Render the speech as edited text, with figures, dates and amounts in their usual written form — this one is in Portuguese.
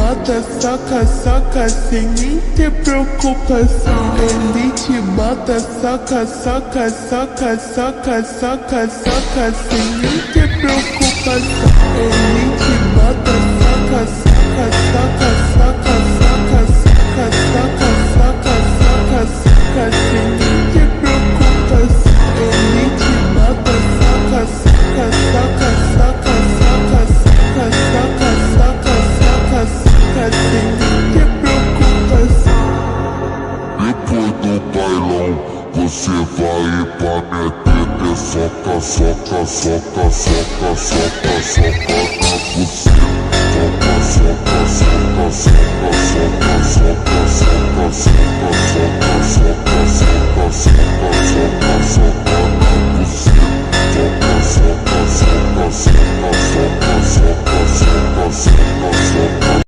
bota, soca, soca sem nem ter preocupação. Ele te bota, soca, soca, soca, soca, soca, soca sem nem ter preocupação. Ele te bota, soca, soca, soca, soca, soca, soca, soca, soca, soca, soca sem nem ter preocupação. Ele te bota, soca, soca, soca, soca, soca, soca, soca, soca, soca, soca sem nem ter preocupação. Depois do bailão, você vai pra minha teta, soca, soca, soca, soca, soca, soca.